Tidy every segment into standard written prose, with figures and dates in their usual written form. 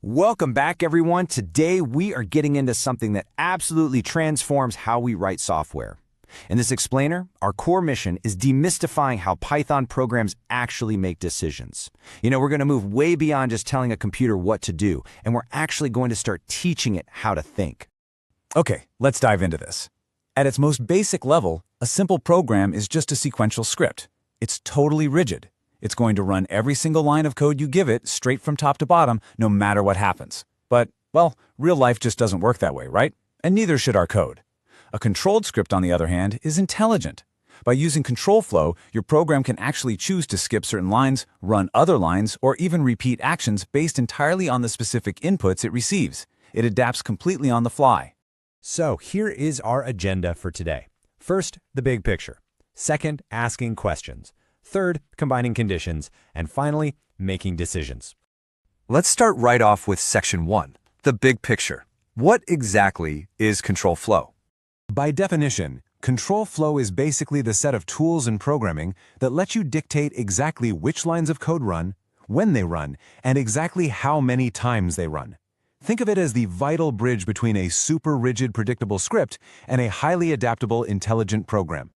Welcome back, everyone. Today, we are getting into something that absolutely transforms how we write software. In this explainer, our core mission is demystifying how Python programs actually make decisions. We're going to move way beyond just telling a computer what to do, and we're actually going to start teaching it how to think. Okay, let's dive into this. At its most basic level, a simple program is just a sequential script. It's totally rigid. It's going to run every single line of code you give it straight from top to bottom, no matter what happens. But, well, real life just doesn't work that way, right? And neither should our code. A controlled script, on the other hand, is intelligent. By using control flow, your program can actually choose to skip certain lines, run other lines, or even repeat actions based entirely on the specific inputs it receives. It adapts completely on the fly. So here is our agenda for today. First, the big picture. Second, asking questions. Third, combining conditions. And finally, making decisions. Let's start right off with Section 1, the big picture. What exactly is control flow? By definition, control flow is basically the set of tools in programming that let you dictate exactly which lines of code run, when they run, and exactly how many times they run. Think of it as the vital bridge between a super rigid, predictable script and a highly adaptable, intelligent program.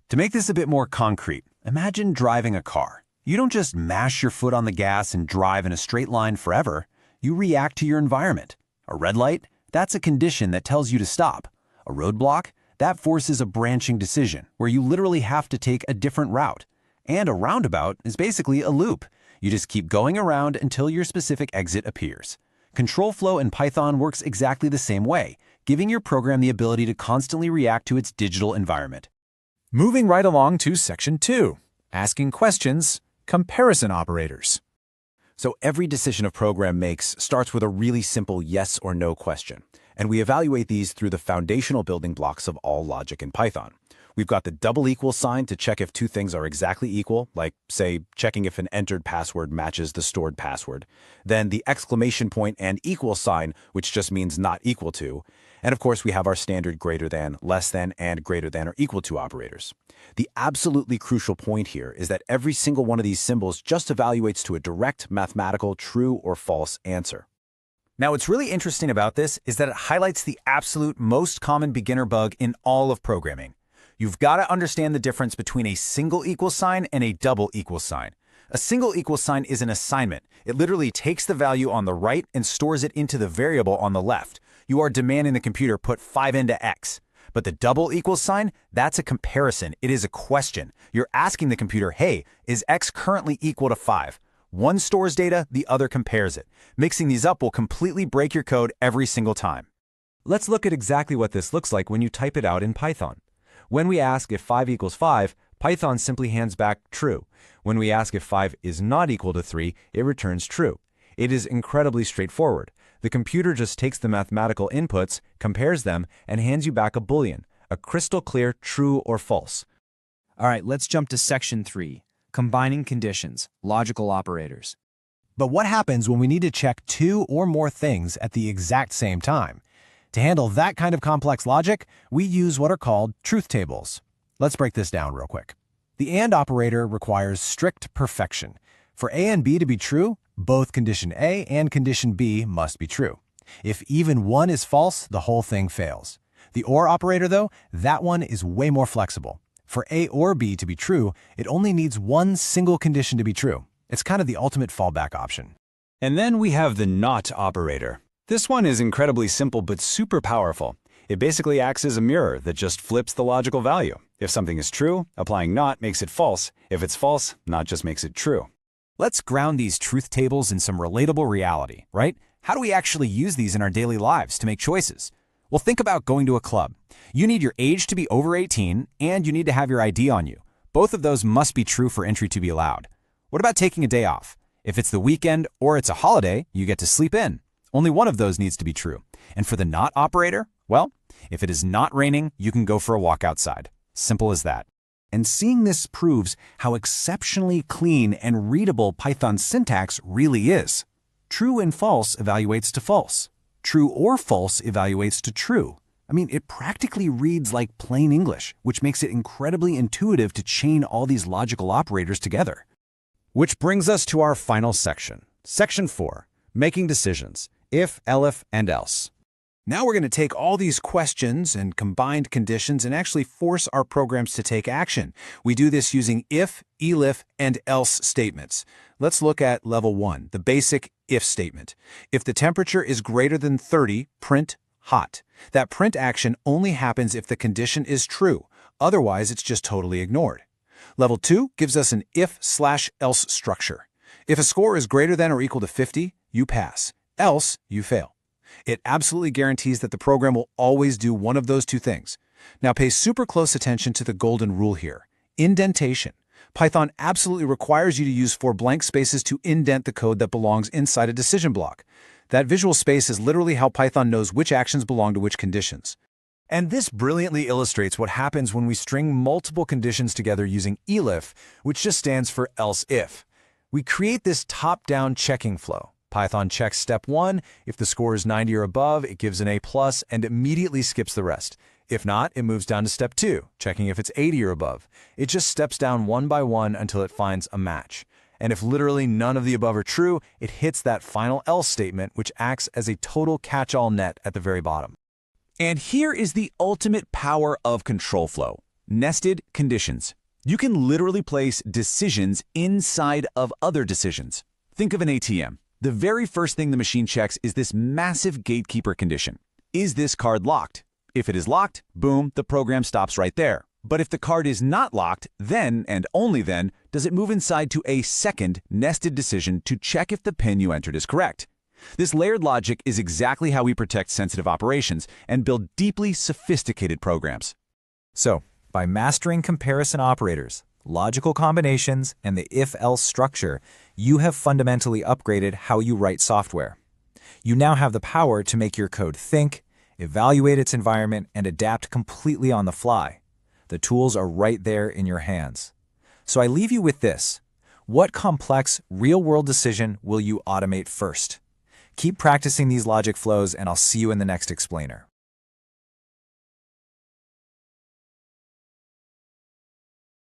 To make this a bit more concrete, imagine driving a car. You don't just mash your foot on the gas and drive in a straight line forever. You react to your environment. A red light? That's a condition that tells you to stop. A roadblock? That forces a branching decision where you literally have to take a different route. And a roundabout is basically a loop. You just keep going around until your specific exit appears. Control flow in Python works exactly the same way, giving your program the ability to constantly react to its digital environment. Moving right along to Section 2, asking questions, comparison operators. So every decision a program makes starts with a really simple yes or no question, and we evaluate these through the foundational building blocks of all logic in Python. We've got the double equal sign to check if two things are exactly equal, like, say, checking if an entered password matches the stored password. Then the exclamation point and equal sign, which just means not equal to. And of course, we have our standard greater than, less than, and greater than or equal to operators. The absolutely crucial point here is that every single one of these symbols just evaluates to a direct mathematical true or false answer. Now, what's really interesting about this is that it highlights the absolute most common beginner bug in all of programming. You've got to understand the difference between a single equal sign and a double equal sign. A single equal sign is an assignment. It literally takes the value on the right and stores it into the variable on the left. You are demanding the computer put 5 into x. But the double equal sign, that's a comparison. It is a question. You're asking the computer, hey, is x currently equal to 5? One stores data, the other compares it. Mixing these up will completely break your code every single time. Let's look at exactly what this looks like when you type it out in Python. When we ask if 5 equals 5, Python simply hands back true. When we ask if 5 is not equal to 3, it returns true. It is incredibly straightforward. The computer just takes the mathematical inputs, compares them, and hands you back a boolean, a crystal clear true or false. All right, let's jump to Section 3, combining conditions, logical operators. But what happens when we need to check two or more things at the exact same time? To handle that kind of complex logic, we use what are called truth tables. Let's break this down real quick. The AND operator requires strict perfection. For A and B to be true, both condition A and condition B must be true. If even one is false, the whole thing fails. The OR operator, though, that one is way more flexible. For A or B to be true, it only needs one single condition to be true. It's kind of the ultimate fallback option. And then we have the NOT operator. This one is incredibly simple but super powerful. It basically acts as a mirror that just flips the logical value. If something is true, applying NOT makes it false. If it's false, NOT just makes it true. Let's ground these truth tables in some relatable reality, right? How do we actually use these in our daily lives to make choices? Well, think about going to a club. You need your age to be over 18, and you need to have your ID on you. Both of those must be true for entry to be allowed. What about taking a day off? If it's the weekend or it's a holiday, you get to sleep in. Only one of those needs to be true. And for the NOT operator, well, if it is not raining, you can go for a walk outside. Simple as that. And seeing this proves how exceptionally clean and readable Python's syntax really is. True and false evaluates to false. True or false evaluates to true. I mean, it practically reads like plain English, which makes it incredibly intuitive to chain all these logical operators together. Which brings us to our final section, Section 4, Making decisions, if, elif, and else. Now we're going to take all these questions and combined conditions and actually force our programs to take action. We do this using if, elif, and else statements. Let's look at level 1, the basic if statement. If the temperature is greater than 30, print hot. That print action only happens if the condition is true. Otherwise, it's just totally ignored. Level 2 gives us an if/else structure. If a score is greater than or equal to 50, you pass. Else, you fail. It absolutely guarantees that the program will always do one of those two things. Now pay super close attention to the golden rule here. Indentation. Python absolutely requires you to use 4 blank spaces to indent the code that belongs inside a decision block. That visual space is literally how Python knows which actions belong to which conditions. And this brilliantly illustrates what happens when we string multiple conditions together using elif, which just stands for else if. We create this top-down checking flow. Python checks step 1. If the score is 90 or above, it gives an A+, and immediately skips the rest. If not, it moves down to step 2, checking if it's 80 or above. It just steps down one by one until it finds a match. And if literally none of the above are true, it hits that final else statement, which acts as a total catch-all net at the very bottom. And here is the ultimate power of control flow: nested conditions. You can literally place decisions inside of other decisions. Think of an ATM. The very first thing the machine checks is this massive gatekeeper condition. Is this card locked? If it is locked, boom, the program stops right there. But if the card is not locked, then, and only then, does it move inside to a second nested decision to check if the PIN you entered is correct. This layered logic is exactly how we protect sensitive operations and build deeply sophisticated programs. So, by mastering comparison operators, logical combinations, and the if-else structure, you have fundamentally upgraded how you write software. You now have the power to make your code think, evaluate its environment, and adapt completely on the fly. The tools are right there in your hands. So I leave you with this. What complex, real-world decision will you automate first? Keep practicing these logic flows, and I'll see you in the next explainer.